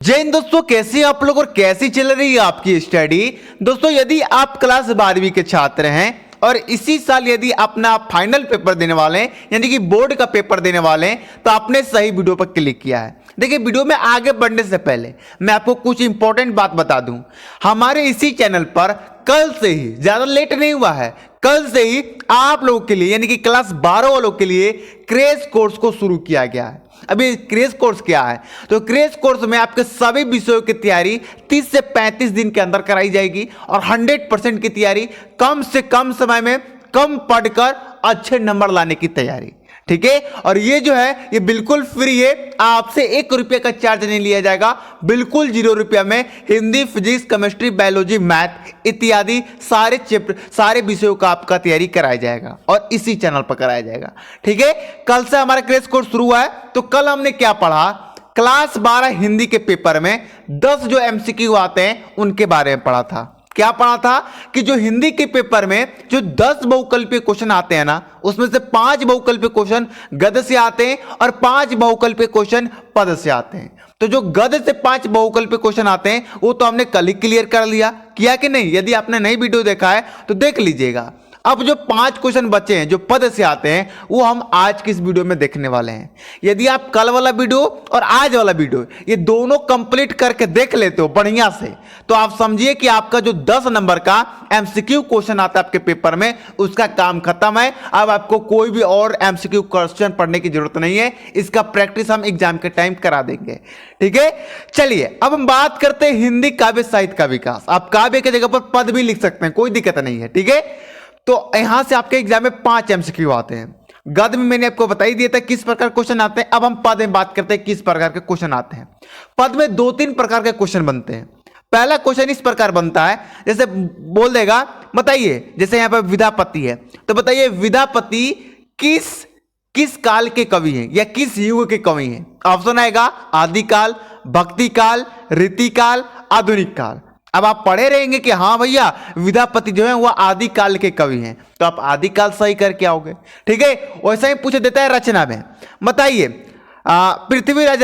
जय हिंद दोस्तों, कैसे हैं आप लोग और कैसी चल रही है आपकी स्टडी। दोस्तों, यदि आप क्लास 12वीं के छात्र हैं और इसी साल यदि अपना फाइनल पेपर देने वाले हैं यानी कि बोर्ड का पेपर देने वाले हैं तो आपने सही वीडियो पर क्लिक किया है। देखिए, वीडियो में आगे बढ़ने से पहले मैं आपको कुछ इंपॉर्टेंट बात बता दूं। हमारे इसी चैनल पर कल से ही, ज्यादा लेट नहीं हुआ है, कल से ही आप लोगों के लिए यानी कि क्लास 12 वालों के लिए क्रेश कोर्स को शुरू किया गया है। अभी क्रेश कोर्स क्या है? तो क्रेश कोर्स में आपके सभी विषयों की तैयारी 30 से 35 दिन के अंदर कराई जाएगी और 100% की तैयारी, कम से कम समय में कम पढ़कर अच्छे नंबर लाने की तैयारी। ठीक है, और ये जो है ये बिल्कुल फ्री है, आपसे 1 रुपये का चार्ज नहीं लिया जाएगा, बिल्कुल 0 रुपया में Hindi, physics, chemistry, biology, math इत्यादि सारे चैप्टर, सारे विषयों का आपका तैयारी कराया जाएगा और इसी चैनल पर कराया जाएगा। ठीक है, कल से हमारा क्रैश कोर्स शुरू हुआ है। तो कल हमने क्या पढ़ा? क्लास 12 हिंदी के पेपर में 10 जो एमसीक्यू आते हैं उनके बारे में पढ़ा था। क्या पढ़ा था कि जो हिंदी के पेपर में जो 10 बहुकल्पीय क्वेश्चन आते हैं ना, उसमें से 5 बहुकल्पीय क्वेश्चन गद्य से आते हैं और 5 बहुकल्पीय क्वेश्चन पद से आते हैं। तो जो गद्य से 5 बहुकल्पीय क्वेश्चन आते हैं वो तो हमने कल ही क्लियर कर लिया, किया कि नहीं? यदि आपने नई वीडियो देखा है तो देख लीजिएगा। अब जो 5 क्वेश्चन बचे हैं जो पद से आते हैं वो हम आज की इस वीडियो में देखने वाले हैं। यदि आप कल वाला वीडियो और आज वाला वीडियो ये दोनों कंप्लीट करके देख लेते हो बढ़िया से, तो आप समझिए कि आपका जो 10 नंबर का एमसीक्यू क्वेश्चन आता है आपके पेपर में, उसका काम खत्म है। अब आपको कोई भी और एमसीक्यू क्वेश्चन पढ़ने की जरूरत नहीं है, इसका प्रैक्टिस हम एग्जाम के टाइम करा देंगे। ठीक है, चलिए अब हम बात करते हैं हिंदी काव्य साहित्य का विकास। आप काव्य की जगह पर पद भी लिख सकते हैं, कोई दिक्कत नहीं है। ठीक है, तो यहां से आपके एग्जाम में 5 एमसीक्यू आते हैं। गद्य में मैंने आपको बता ही दिया था किस प्रकार क्वेश्चन आते हैं। अब हम पद में बात करते हैं किस प्रकार के क्वेश्चन आते हैं। पद में 2-3 प्रकार के क्वेश्चन बनते हैं। पहला क्वेश्चन इस प्रकार बनता है, जैसे बोल देगा, बताइए, जैसे यहां पर विद्यापति है तो बताइए विद्यापति किस काल के कवि हैं या किस युग के कवि हैं? ऑप्शन आएगा आदिकाल, भक्ति काल, रीतिकाल, आधुनिक काल। अब आप पढ़े रहेंगे कि हाँ भैया विद्यापति जो है वह आदिकाल के कवि हैं, तो आप आदिकाल सही करके आओगे। ठीक है, वैसा ही पूछ देता है रचना में, बताइए पृथ्वीराज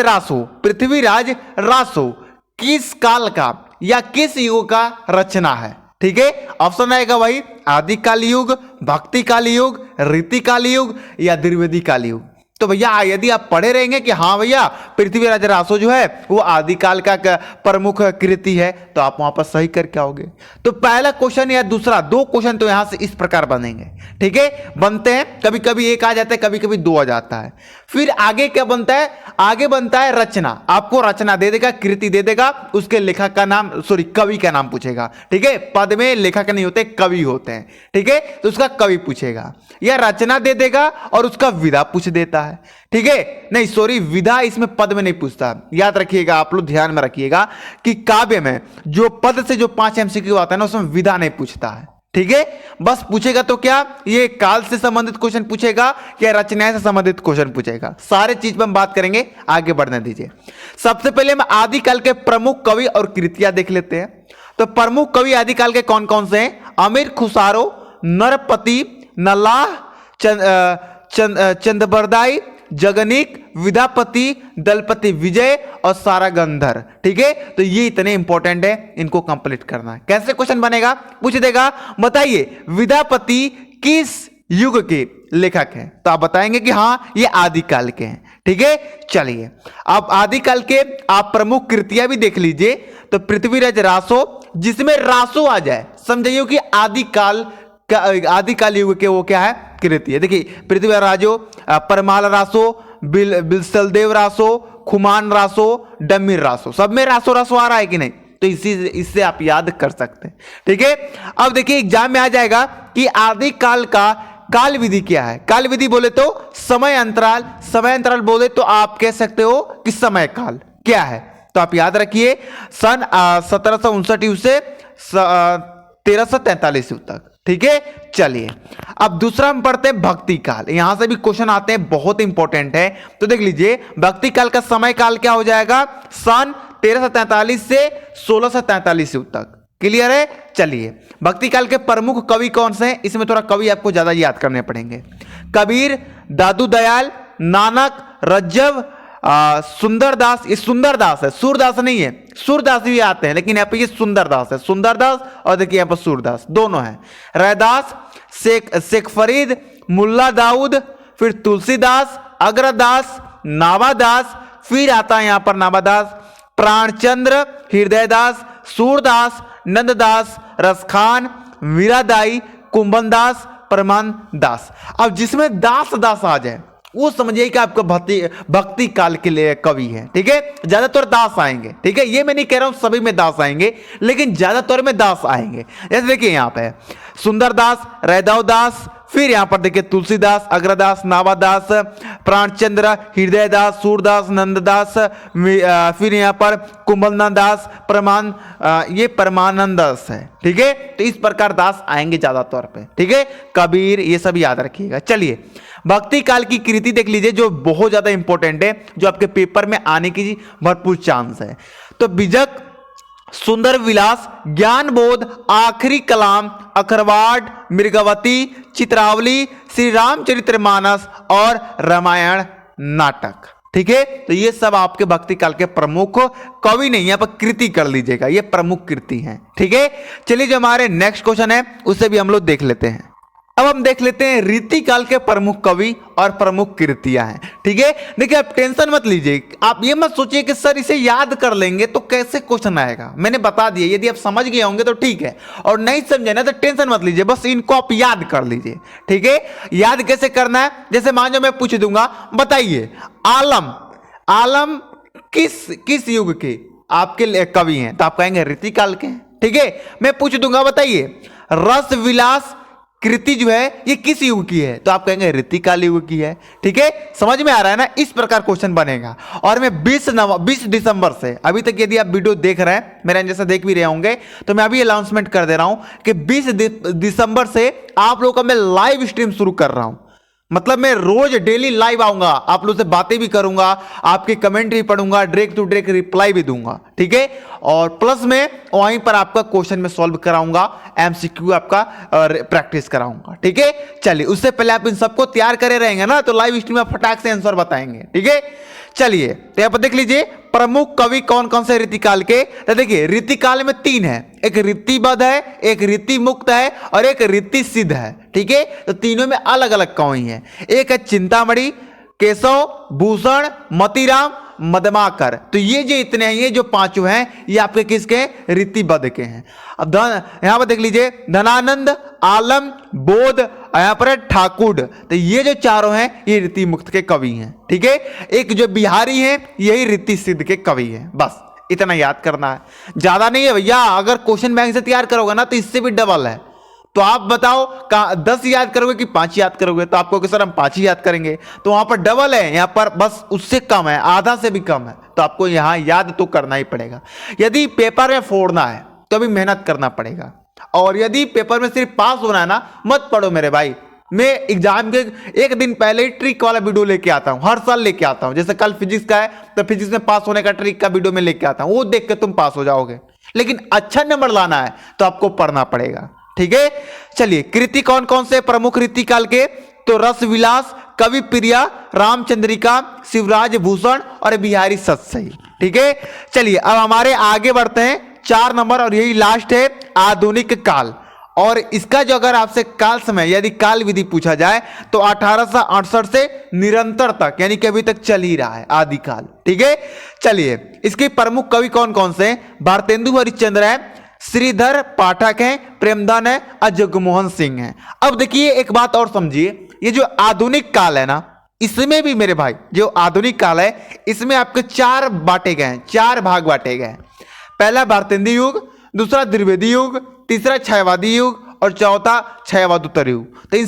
रासो किस काल का या किस युग का रचना है? ठीक है, ऑप्शन आएगा भाई आदिकाल युग, भक्ति काल युग, रीतिकाल युग या द्विवेदी काल युग। तो भैया यदि आप पढ़े रहेंगे कि हाँ भैया पृथ्वीराज रासो जो है वो आदिकाल का प्रमुख कृति है, तो आप वहां पर सही करके आओगे। तो पहला क्वेश्चन या दूसरा 2 क्वेश्चन तो यहां से इस प्रकार बनेंगे। ठीक है, बनते हैं, कभी कभी 1 आ जाता है, कभी कभी 2 आ जाता है। फिर आगे क्या बनता है? आगे बनता है रचना। आपको रचना दे देगा, कृति दे देगा, उसके लेखक का नाम, सॉरी कवि का नाम पूछेगा। ठीक है, पद में लेखक नहीं होते, कवि होते हैं। ठीक है, तो उसका कवि पूछेगा या रचना दे देगा और उसका विधा पूछ देता है। ठीक है, नहीं सॉरी, विधा इसमें पद में नहीं पूछता। याद रखिएगा, आप लोग ध्यान में रखिएगा कि काव्य में जो पद से जो 5 एमसीक्यू आता है ना उसमें विधा नहीं पूछता है। ठीक है, बस पूछेगा तो क्या ये काल से संबंधित क्वेश्चन पूछेगा या रचना से संबंधित क्वेश्चन पूछेगा, सारे चीज पर हम बात करेंगे। आगे बढ़ने दीजिए। सबसे पहले हम आदिकाल के प्रमुख कवि और कृतियां देख लेते हैं। तो प्रमुख कवि आदिकाल के कौन कौन से हैं? अमीर खुसारो, नरपति, नलाह, चंद्रबरदाई, जगनीक, विद्यापति, दलपति विजय और सारागंधर। ठीक है, तो ये इतने इंपॉर्टेंट है, इनको कंप्लीट करना है। कैसे क्वेश्चन बनेगा? पूछ देगा, बताइए विद्यापति किस युग के लेखक हैं? तो आप बताएंगे कि हाँ ये आदिकाल के हैं। ठीक है, चलिए अब आदिकाल के आप प्रमुख कृतियां भी देख लीजिए। तो पृथ्वीराज रासो, जिसमें रासो आ जाए समझिए कि आदिकाल युग के वो क्या है? कृति है। देखिए पृथ्वीराज राजो, परमाल रासो, बिलसलदेव रासो, खुमान रासो, डम्मीर रासो, सब में रासो रासो आ रहा है कि नहीं? तो इससे आप याद कर सकते हैं। ठीक है, अब देखिए एग्जाम में आ जाएगा कि आदिकाल का काल विधि क्या है। काल विधि बोले तो समय अंतराल, समय अंतराल बोले तो आप कह सकते हो कि समय काल क्या है। तो आप याद रखिए सन 1759 से 1343 तक। ठीक है, चलिए अब दूसरा हम पढ़ते हैं भक्ति काल। यहां से भी क्वेश्चन आते हैं, बहुत इंपॉर्टेंट है। तो देख लीजिए भक्ति काल का समय काल क्या हो जाएगा? सन 1343 से 1643 तक। क्लियर है? चलिए भक्ति काल के प्रमुख कवि कौन से हैं? इसमें थोड़ा कवि आपको ज्यादा याद करने पड़ेंगे। कबीर, दादू दयाल, नानक, रज्जव, सुंदरदास, ये सुंदरदास है, सूरदास नहीं है। सूरदास भी आते हैं लेकिन यहाँ पे ये सुंदरदास है, सुंदरदास और देखिए यहाँ पर सूरदास दोनों हैं। रैदास, शेख फरीद, मुल्ला दाऊद, फिर तुलसीदास, अग्रदास, नावादास, फिर आता है यहाँ पर नावादास, प्राणचंद्र, हृदयदास, सूरदास, नंददास, रसखान, वीरादाई, कुंभनदास, परमानदास। अब जिसमें दास दास आ जाए वो समझिए कि आपका भक्ति काल के लिए कवि है, ठीक है। ज्यादातर दास आएंगे, ठीक है, ये मैं नहीं कह रहा हूं सभी में दास आएंगे, लेकिन ज्यादातर में दास आएंगे। जैसे देखिए यहाँ पे सुंदरदास, रैदावदास, फिर यहां पर देखिए तुलसीदास, अग्रदास, नावादास, प्राणचंद्र, हृदयदास, सूरदास, नंददास, फिर यहां पर कुंभलदास, ये परमानंद दास है, ठीक है। तो इस प्रकार दास आएंगे ज्यादा तौर पे, ठीक है। कबीर, ये सब याद रखिएगा। चलिए भक्ति काल की कृति देख लीजिए जो बहुत ज्यादा इंपॉर्टेंट है, जो आपके पेपर में आने की भरपूर चांस है। तो बिजक, सुंदर विलास, ज्ञान बोध, आखिरी कलाम, अखरवाट, मृगवती, चित्रावली, श्री रामचरितमानस और रामायण नाटक, ठीक है। तो ये सब आपके भक्ति काल के प्रमुख कवि नहीं, यहाँ पर कृति कर लीजिएगा, ये प्रमुख कृति हैं, ठीक है। चलिए जो हमारे नेक्स्ट क्वेश्चन है उसे भी हम लोग देख लेते हैं। अब हम देख लेते हैं रीति काल के प्रमुख कवि और प्रमुख कृतियां हैं, ठीक है। देखिए आप टेंशन मत लीजिए, आप ये मत सोचिए कि सर इसे याद कर लेंगे तो कैसे क्वेश्चन आएगा। मैंने बता दिया, यदि आप समझ गए होंगे तो ठीक है, और नहीं समझे ना तो टेंशन मत लीजिए, बस इनको आप याद कर लीजिए, ठीक है। याद कैसे करना है, जैसे मान लो मैं पूछ दूंगा, बताइए आलम किस युग के आपके कवि हैं, तो आप कहेंगे रीति काल के हैं, ठीक है। मैं पूछ दूंगा बताइए रस विलास कृति जो है ये किस युग की है, तो आप कहेंगे रीति काल युग की है, ठीक है। समझ में आ रहा है ना, इस प्रकार क्वेश्चन बनेगा। और मैं 20 दिसंबर से, अभी तक यदि आप वीडियो देख रहे हैं, मेरा जैसा देख भी रहे होंगे, तो मैं अभी अनाउंसमेंट कर दे रहा हूं कि 20 दिसंबर से आप लोगों का मैं लाइव स्ट्रीम शुरू कर रहा हूं। मतलब मैं रोज डेली लाइव आऊंगा, आप लोगों से बातें भी करूंगा, आपके कमेंट भी पढ़ूंगा, डायरेक्ट टू डायरेक्ट रिप्लाई भी दूंगा, ठीक है। और प्लस में वहीं पर आपका क्वेश्चन में सॉल्व कराऊंगा, एमसीक्यू आपका प्रैक्टिस कराऊंगा, ठीक है। चलिए उससे पहले आप इन सबको तैयार करे रहेंगे ना, तो लाइव स्ट्रीम में फटाक से आंसर बताएंगे, ठीक है। चलिए तो यहाँ पर देख लीजिए प्रमुख कवि कौन कौन से रीतिकाल के। तो देखिए रीतिकाल में 3 है, एक रीतिबद्ध है, एक रीति मुक्त है और एक रीति सिद्ध है, ठीक है। तो तीनों में अलग अलग कवि हैं। एक है चिंतामणि, केशव, भूषण, मतीराम, मदमाकर। तो ये जो इतने हैं, ये जो पांचों हैं, ये आपके किसके रीतिबद्ध के हैं। अब यहां पर देख लीजिए धनानंद, आलम, बोध, यहां पर है ठाकुर। तो ये जो चारों हैं ये रीति मुक्त के कवि हैं, ठीक है। एक जो बिहारी हैं यही रीति सिद्ध के कवि हैं, बस इतना याद करना है, ज्यादा नहीं है भैया। अगर क्वेश्चन बैंक से तैयार करोगे ना तो इससे भी डबल है। तो आप बताओ 10 याद करोगे कि 5 याद करोगे, तो आपको कि सर हम 5 ही याद करेंगे, तो वहां पर डबल है, यहां पर बस उससे कम है, आधा से भी कम है। तो आपको यहां याद तो करना ही पड़ेगा। यदि पेपर में फोड़ना है तो भी मेहनत करना पड़ेगा, और यदि पेपर में सिर्फ पास होना है ना, मत पढ़ो मेरे भाई। मैं एग्जाम के एक दिन पहले ही ट्रिक वाला वीडियो लेके आता हूं, हर साल लेके आता हूं। जैसे कल फिजिक्स का है तो फिजिक्स में पास होने का ट्रिक का वीडियो में लेके आता हूं, वो देख के तुम पास हो जाओगे। लेकिन अच्छा नंबर लाना है तो आपको पढ़ना पड़ेगा, ठीक है। चलिए कृति कौन कौन से प्रमुख रीति काल के, तो रस विलास, कवि प्रिया, रामचंद्रिका, शिवराज भूषण और बिहारी सतसई, ठीक है। चलिए अब हमारे आगे बढ़ते हैं, 4 नंबर और यही लास्ट है आधुनिक काल। और इसका जो अगर आपसे काल समय यदि काल विधि पूछा जाए तो 1868 से निरंतर तक, यानी कि अभी तक चल ही रहा है आदिकाल, ठीक है। चलिए इसके प्रमुख कवि कौन कौन से हैं, भारतेंदु हरिश्चंद्र है, श्रीधर पाठक हैं, प्रेमधन है और जगमोहन सिंह हैं। अब देखिए एक बात और समझिए, ये जो आधुनिक काल है ना, इसमें भी मेरे भाई जो आधुनिक काल है इसमें आपके 4 बांटे गए हैं, 4 भाग बांटे गए हैं। पहला भारतेंदु युग, दूसरा द्विवेदी युग, तीसरा छायावादी युग और चौथा छायावादोत्तर युग। तो इन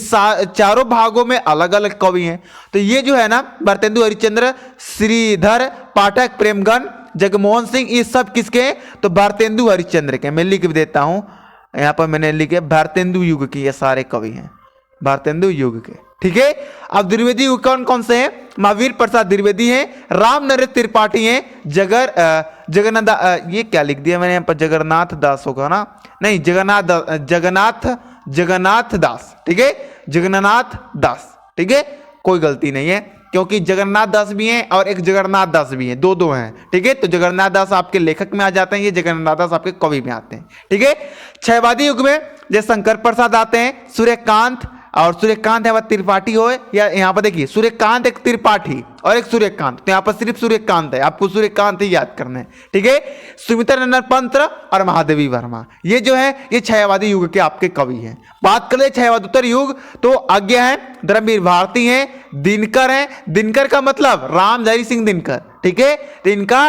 चारों भागों में अलग अलग कवि हैं। तो ये जो है ना भारतेंदु हरिश्चंद्र, श्रीधर पाठक, प्रेमगन, जगमोहन सिंह, ये सब किसके हैं, तो भारतेंदु हरिश्चंद्र के। मैं लिख देता हूं, यहां पर मैंने लिखे भारतेंदु युग की, ये सारे कवि हैं भारतेंदु युग के, ठीक है। अब द्विवेदी युग कौन कौन से हैं, महावीर प्रसाद द्विवेदी हैं, राम नरेश त्रिपाठी हैं, जगन्नाथ ये क्या लिख दिया मैंने यहाँ पर, जगन्नाथ दास होगा ना, नहीं जगन्नाथ दास, ठीक है, जगन्नाथ दास, ठीक है, कोई गलती नहीं है। क्योंकि जगन्नाथ दास भी हैं और एक जगन्नाथ दास भी हैं, दो हैं। ठीक है, तो जगन्नाथ दास आपके लेखक में आ जाते हैं, ये जगन्नाथ दास आपके कवि में आते हैं। ठीक है, क्षयवादी युग में जैसे शंकर प्रसाद आते हैं, सूर्यकांत, और सूर्यकांत यहाँ पर त्रिपाठी हो, या यहाँ पर देखिए सूर्यकांत एक त्रिपाठी और एक सूर्यकांत, तो यहाँ पर सिर्फ सूर्यकांत है, आपको सूर्यकांत ही याद करना है। ठीक है, सुमित्रा नंदन पंत और महादेवी वर्मा, ये जो है ये छायावादी युग के आपके कवि हैं। बात करें छायावादोत्तर युग, तो आज्ञा है, धर्मवीर भारती हैं, दिनकर हैं। दिनकर का मतलब रामधारी सिंह दिनकर। ठीक है, तो इनका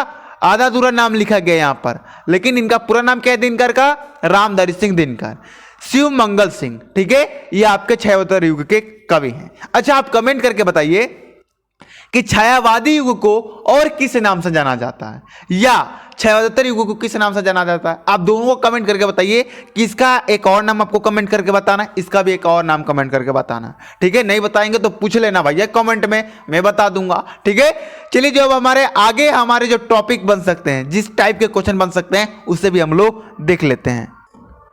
आधा अधूरा नाम लिखा गया यहाँ पर, लेकिन इनका पूरा नाम क्या है दिनकर का? रामधारी सिंह दिनकर। शिव मंगल सिंह, ठीक है, ये आपके छायावादी युग के कवि हैं। अच्छा, आप कमेंट करके बताइए कि छायावादी युग को और किस नाम से जाना जाता है, या छायावादोत्तर युग को किस नाम से जाना जाता है? आप दोनों को कमेंट करके बताइए कि इसका एक और नाम आपको कमेंट करके बताना है, इसका भी एक और नाम कमेंट करके बताना। ठीक है, नहीं बताएंगे तो पूछ लेना भैया कमेंट में, मैं बता दूंगा। ठीक है, चलिए, जो अब हमारे जो टॉपिक बन सकते हैं, जिस टाइप के क्वेश्चन बन सकते हैं, उससे भी हम लोग देख लेते हैं।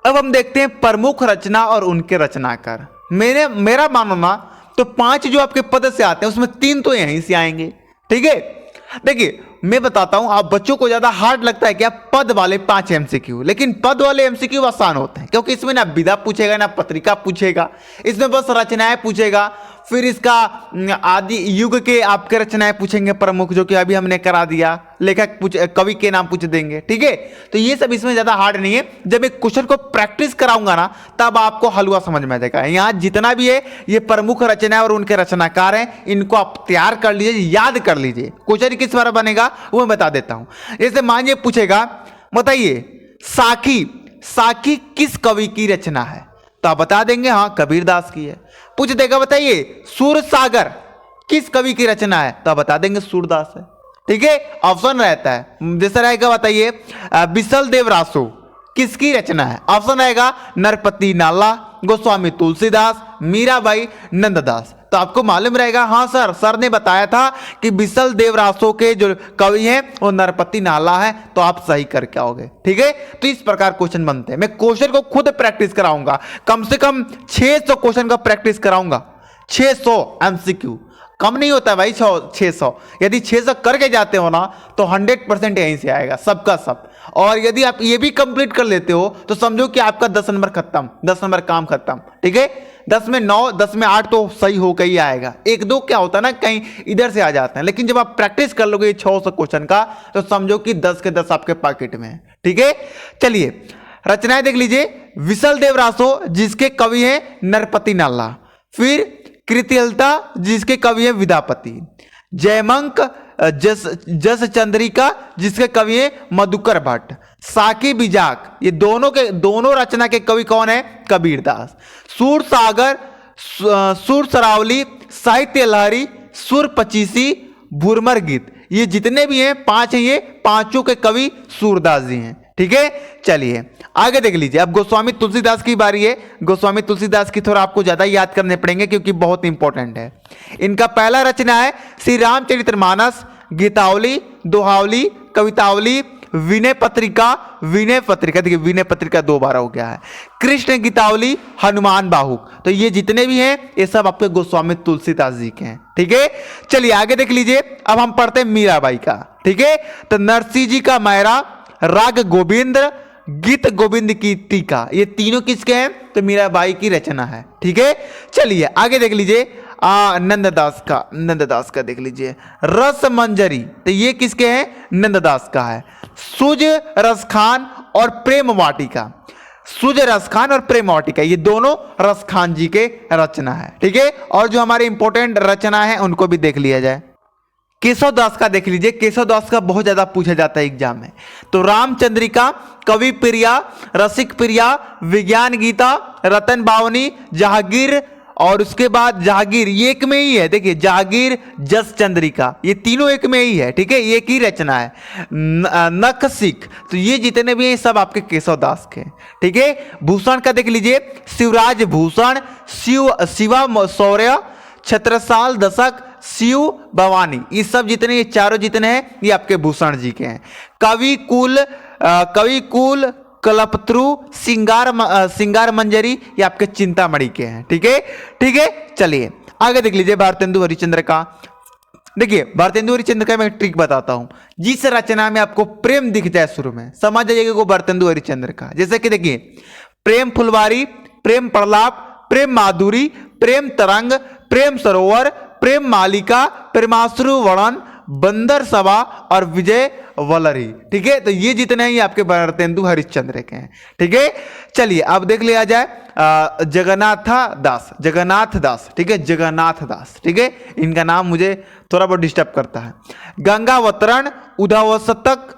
अब हम देखते हैं प्रमुख रचना और उनके रचनाकार। मेरा मानना तो 5 जो आपके पद से आते हैं उसमें 3 तो यहीं से आएंगे। ठीक है, देखिए मैं बताता हूं, आप बच्चों को ज्यादा हार्ड लगता है क्या पद वाले 5 एमसीक्यू, लेकिन पद वाले एमसीक्यू आसान होते हैं, क्योंकि इसमें ना विधा पूछेगा ना पत्रिका पूछेगा, इसमें बस रचनाएं पूछेगा, फिर इसका आदि युग के आपके रचनाएं पूछेंगे प्रमुख, जो कि अभी हमने करा दिया, लेखक कवि के नाम पूछ देंगे। ठीक है, तो ये सब इसमें ज्यादा हार्ड नहीं है। जब एक क्वेश्चन को प्रैक्टिस कराऊंगा ना, तब आपको हलवा समझ में आ जाएगा। यहाँ जितना भी है ये प्रमुख रचना और उनके रचनाकार हैं, इनको आप तैयार कर लीजिए, याद कर लीजिए। क्वेश्चन किस बार बनेगा वो मैं बता देता हूं। जैसे मानिए पूछेगा, बताइए साखी किस कवि की रचना है, तो आप बता देंगे हाँ कबीरदास की है। पूछ देगा, बताइए सूरसागर किस कवि की रचना है, तो आप बता देंगे सूरदास है। ठीक है, ऑप्शन रहता है, जैसा रहेगा बताइए बिसल देव रासो किसकी रचना है, ऑप्शन रहेगा नरपति नाला, गोस्वामी तुलसीदास, मीराबाई, नंददास। तो आपको मालूम रहेगा हाँ सर ने बताया था कि बिसल देव रासो के जो कवि हैं वो नरपति नाला है, तो आप सही करके आओगे। ठीक है, तो इस प्रकार क्वेश्चन बनते हैं। मैं क्वेश्चन को खुद प्रैक्टिस कराऊंगा, कम से कम 600 क्वेश्चन का प्रैक्टिस कराऊंगा। 600 एमसीक्यू, कम नहीं होता है भाई 600। यदि 600 करके जाते हो ना तो 100% यहीं से आएगा, सबका सब। और यदि आप ये भी कंप्लीट कर लेते हो तो समझो कि आपका 10 नंबर खत्म, 10 नंबर काम खत्म। ठीक है, 10 में 9, 10 में 8 तो सही होकर ही आएगा। 1-2 क्या होता है ना, कहीं इधर से आ जाते हैं, लेकिन जब आप प्रैक्टिस कर लोगे 600 क्वेश्चन का, तो समझो कि 10 के 10 आपके पॉकेट में है। ठीक है, चलिए रचनाएं देख लीजिए। विसल देव रासो जिसके कवि हैं नरपति नाला, फिर कृतिलता जिसके कवि हैं विद्यापति, जयमंक जस चंद्रिका जिसके कवि हैं मधुकर भट्ट, साकी बिजाक, ये दोनों रचना के कवि कौन है? कबीरदास। सूरसागर, सुर सरावली, साहित्य लहरी, सुर पचीसी, भूरमर गीत, ये जितने भी हैं 5 हैं, ये पांचों के कवि सूरदास जी हैं। ठीक है, चलिए आगे देख लीजिए। अब गोस्वामी तुलसीदास की बारी है। गोस्वामी तुलसीदास की थोड़ा आपको ज्यादा याद करने पड़ेंगे क्योंकि बहुत इंपॉर्टेंट है। इनका पहला रचना है श्री रामचरितमानस, गीतावली, दोहावली, कवितावली, विनय पत्रिका। देखिए विनय पत्रिका 2 बार हो गया है, कृष्ण गीतावली, हनुमान बाहुक। तो ये जितने भी हैं ये सब आपके गोस्वामी तुलसीदास जी के हैं। ठीक है, चलिए आगे देख लीजिए। अब हम पढ़ते हैं मीराबाई का। ठीक है, तो नरसिंह जी का मायरा, राग गोविंद, गीत गोविंद की टीका, ये तीनों किसके हैं? तो मीराबाई की रचना है। ठीक है, चलिए आगे देख लीजिए। नंददास का देख लीजिए, रस मंजरी, तो ये किसके हैं? नंददास का है। सुज रसखान और प्रेम वाटिका, सुज रसखान और प्रेम वाटिका, ये दोनों रसखान जी के रचना है। ठीक है, और जो हमारे इंपॉर्टेंट रचना है उनको भी देख लिया जाए। केशवदास का देख लीजिए। केशवदास का बहुत ज्यादा पूछा जाता है एग्जाम में। तो रामचंद्रिका, कवि प्रिया, रसिक प्रिया, विज्ञान गीता, रतन बावनी, जहांगीर, और उसके बाद जहांगीर ये एक में ही है। देखिए जहांगीर, जस चंद्रिका, ये तीनों एक में ही है। ठीक है, एक ही रचना है। नख सिख, तो ये जितने भी हैं सब आपके केशवदास के। ठीक है, भूषण का देख लीजिए। शिवराज भूषण, शिवा शौर्य, छत्रसाल दशक, शिव भवानी, ये सब जितने, ये चारों जितने हैं ये आपके भूषण जी के हैं। कवि कुल कल्पत्रु, सिंगार मंजरी, ये आपके चिंतामणि के हैं। ठीक है, चलिए आगे देख लीजिए। भारतेंदु हरिश्चंद्र का देखिए भारतेंदु हरिश्चंद्र का मैं ट्रिक बताता हूं। जिस रचना में आपको प्रेम दिख जाए शुरू में, समझ जाइएगा वो भारतेंदु हरिश्चंद्र का। जैसे कि देखिए, प्रेम फुलवारी, प्रेम प्रलाप, प्रेम माधुरी, प्रेम तरंग, प्रेम सरोवर, प्रेम मालिका, प्रेमाश्रु वर्णन, बंदर सभा और विजय वलरी। ठीक है, तो ये जितने हैं ये आपके भारतेंदु हरिश्चंद्र के हैं। ठीक है, चलिए अब देख लिया जाए जगन्नाथ दास, जगन्नाथ दास। ठीक है, जगन्नाथ दास। ठीक है, इनका नाम मुझे थोड़ा बहुत डिस्टर्ब करता है। गंगावतरण, उदावसतक,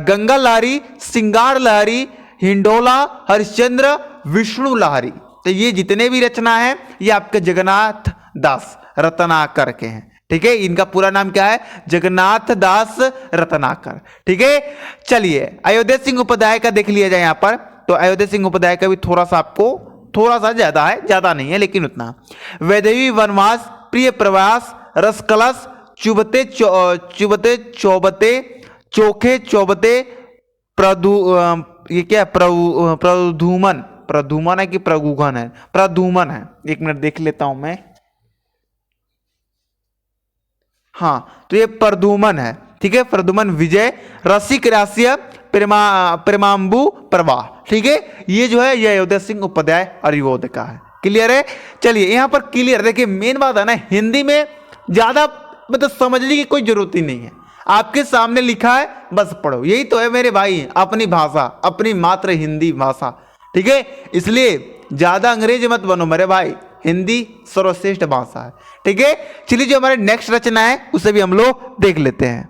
गंगा लहरी, सिंगार लहरी, हिंडोला, हरिश्चंद्र, विष्णु लहरी। तो ये जितने भी रचना है ये आपके जगन्नाथ दास रत्नाकर के हैं। ठीक है, इनका पूरा नाम क्या है? जगन्नाथ दास रत्नाकर। ठीक है, चलिए अयोध्या सिंह उपाध्याय का देख लिया जाए यहाँ पर। तो अयोध्या सिंह उपाध्याय का भी थोड़ा सा आपको थोड़ा सा ज्यादा है, ज्यादा नहीं है लेकिन उतना। वैदेवी वनवास, प्रिय प्रवास, रस कलश, चुबते चुबते चौबते, चोखे चौबते, ये क्या है? प्रधूमन, प्रधूमन है कि प्रगुघन है? प्रधूमन है। एक मिनट देख लेता हूं मैं। हाँ, तो ये प्रधूमन है। ठीक है, प्रधूमन, विजय, रसिक रास्य, प्रेमाम्बु प्रवाह। ठीक है, ये जो है ये अयोध्या सिंह उपाध्याय अरियोध का है। क्लियर है? चलिए यहाँ पर क्लियर, देखिए मेन बात है ना, हिंदी में ज्यादा मतलब समझने की कोई जरूरत ही नहीं है। आपके सामने लिखा है बस पढ़ो, यही तो है मेरे भाई अपनी भाषा, अपनी मात्र हिंदी भाषा। ठीक है, इसलिए ज्यादा अंग्रेज मत बनो मेरे भाई, हिंदी सर्वश्रेष्ठ भाषा है। ठीक है, चलिए जो हमारे नेक्स्ट रचना है उसे भी हम लोग देख लेते हैं।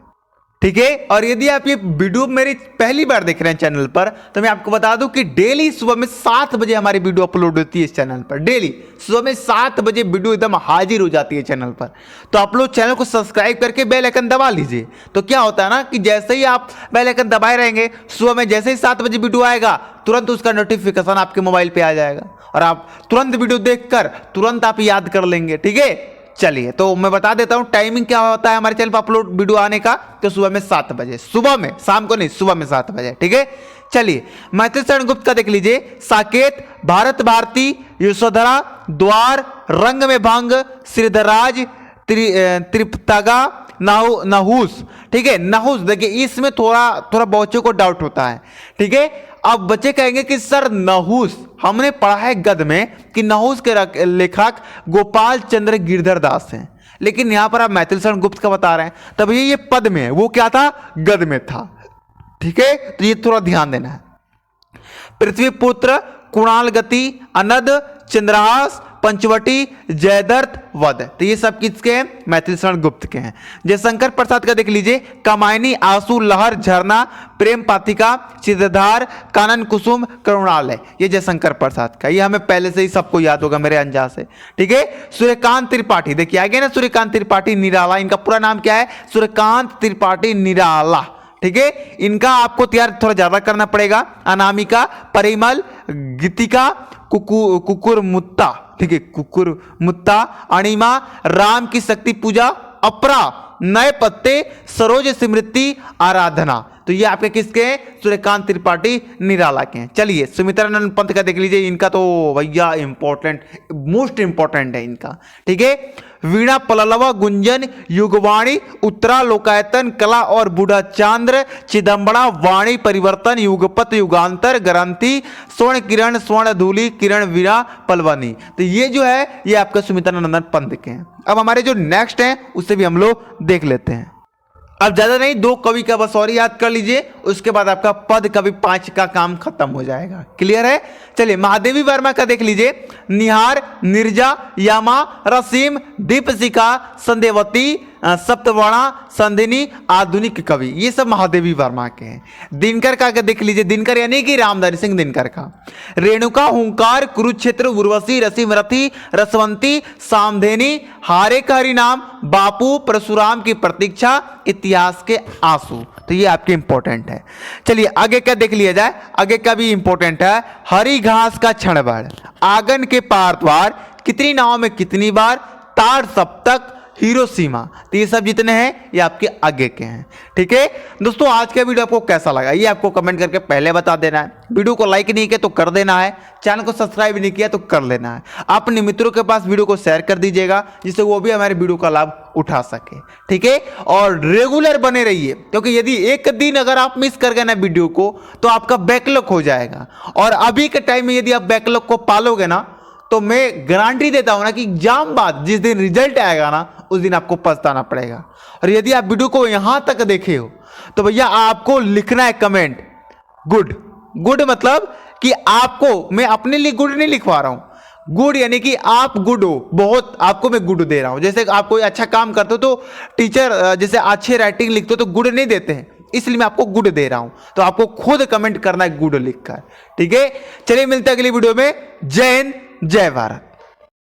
ठीक है, और यदि आप ये वीडियो मेरी पहली बार देख रहे हैं चैनल पर, तो मैं आपको बता दूं कि डेली सुबह में 7 बजे हमारी वीडियो अपलोड होती है इस चैनल पर। डेली सुबह में 7 बजे वीडियो एकदम हाजिर हो जाती है चैनल पर। तो आप लोग चैनल को सब्सक्राइब करके बेल आइकन दबा लीजिए। तो क्या होता है ना कि जैसे ही आप बेल आइकन दबाए रहेंगे, सुबह में जैसे ही 7 बजे वीडियो आएगा तुरंत उसका नोटिफिकेशन आपके मोबाइल पे आ जाएगा और आप तुरंत वीडियो देखकर तुरंत आप याद कर लेंगे। ठीक है, चलिए तो मैं बता देता हूं टाइमिंग क्या होता है हमारे चैनल पर अपलोड वीडियो आने का। तो सुबह में 7 बजे, सुबह में, शाम को नहीं, सुबह में 7 बजे। ठीक है, चलिए मैथिल शरण गुप्त का देख लीजिए। साकेत, भारत भारती, यशोधरा, द्वार, रंग में भंग, श्रीधरराज, त्रिपतगा, नहुस। ठीक है, नहुस देखिए इसमें थोड़ा बच्चों को डाउट होता है। ठीक है, अब बच्चे कहेंगे कि सर नहुस, हमने पढ़ा है गद में कि नहुस के लेखक गोपाल चंद्र गिरधर दास हैं, लेकिन यहां पर आप मैथिल शरण गुप्त का बता रहे हैं, तब ये पद में है, वो क्या था? गद में था। ठीक है, तो ये थोड़ा ध्यान देना है। पृथ्वीपुत्र, कुणाल गति, अनद, चंद्रहास, पंचवटी, जयदर्थ, वध। तो ये सब किसके हैं? मैथिल शरण गुप्त के हैं। जयशंकर प्रसाद का देख लीजिए। कामायनी, आंसू, लहर, झरना, प्रेम पाथिका, चित्रधार, कानन कुसुम, करुणालय। ये जयशंकर प्रसाद का, ये हमें पहले से ही सबको याद होगा मेरे अंदाज से। ठीक है, सूर्यकांत त्रिपाठी, देखिए आगे ना सूर्यकांत त्रिपाठी निराला, इनका पूरा नाम क्या है? सूर्यकांत त्रिपाठी निराला। ठीक है, इनका आपको तैयार थोड़ा ज्यादा करना पड़ेगा। अनामिका, परिमल, गीतिका, कुकुर मुत्ता। ठीक है, कुकुर मुत्ता, अणिमा, राम की शक्ति पूजा, अपरा, नए पत्ते, सरोज स्मृति, आराधना। तो ये आपके किसके हैं? सूर्यकांत त्रिपाठी निराला के हैं। चलिए सुमित्रानंद पंत का देख लीजिए। इनका तो भैया इंपॉर्टेंट, मोस्ट इंपॉर्टेंट है इनका। ठीक है, वीणा, पललवा, गुंजन, युगवाणी, उत्तरा, लोकायतन, कला और बूढ़ा चांद्र, चिदंबरा, वाणी, परिवर्तन, युगपत, युगांतर, ग्रंथि, स्वर्ण किरण, स्वर्ण धूलि, किरण, वीणा, पलवनी। तो ये जो है ये आपका सुमित्रानंदन पंत के हैं। अब हमारे जो नेक्स्ट हैं उससे भी हम लोग देख लेते हैं। अब ज्यादा नहीं, 2 कवि का बस और याद कर लीजिए, उसके बाद आपका पद कवि 5 का काम खत्म हो जाएगा। क्लियर है? चलिए महादेवी वर्मा का देख लीजिए। निहार, निर्जा, यामा, रसीम, दीपशिखा, संध्यावती, सप्तवर्णा, संधिनी, आधुनिक कवि, ये सब महादेवी वर्मा के हैं। दिनकर का देख लीजिए। दिनकर यानी कि रामधारी सिंह दिनकर का। रेणुका, हुंकार, कुरुक्षेत्र, उर्वशी, रसीम, रथी, रसवंती, सामधेनी, हारे का हरिनाम, बापू, परशुराम की प्रतीक्षा, इतिहास के आंसू। तो ये आपके इंपॉर्टेंट है। चलिए आगे क्या देख लिया जाए। आगे का भी इंपॉर्टेंट है। हरी घास का क्षण भर, आंगन के पार द्वार, कितनी नाव में कितनी बार, तार सप्तक, हिरोशिमा। तो ये सब जितने हैं ये आपके आगे के हैं। ठीक है दोस्तों, आज का वीडियो आपको कैसा लगा ये आपको कमेंट करके पहले बता देना है। वीडियो को लाइक नहीं किया तो कर देना है, चैनल को सब्सक्राइब नहीं किया तो कर लेना है। अपने मित्रों के पास वीडियो को शेयर कर दीजिएगा जिससे वो भी हमारे वीडियो का लाभ उठा सके। ठीक है, और रेगुलर बने रहिए, क्योंकि यदि एक दिन अगर आप मिस कर गए ना वीडियो को तो आपका बैकलॉग हो जाएगा। और अभी के टाइम में यदि आप बैकलॉग को पालोगे ना तो मैं गारंटी देता हूं ना कि एग्जाम बाद जिस दिन रिजल्ट आएगा ना उस दिन आपको पछताना पड़ेगा। और यदि आप वीडियो को यहां तक देखे हो तो भैया आपको लिखना है कमेंट गुड। गुड मतलब कि आपको, मैं अपने लिए गुड नहीं लिखवा रहा हूं, गुड यानी कि आप गुड हो, बहुत आपको मैं गुड दे रहा हूं। जैसे आप कोई अच्छा काम करते हो तो टीचर जैसे अच्छे राइटिंग लिखते हो तो गुड नहीं देते हैं, इसलिए मैं आपको गुड दे रहा हूं। तो आपको खुद कमेंट करना है गुड लिखकर। ठीक है, चलिए मिलते हैं अगली वीडियो में। जय हिंद, जय भारत।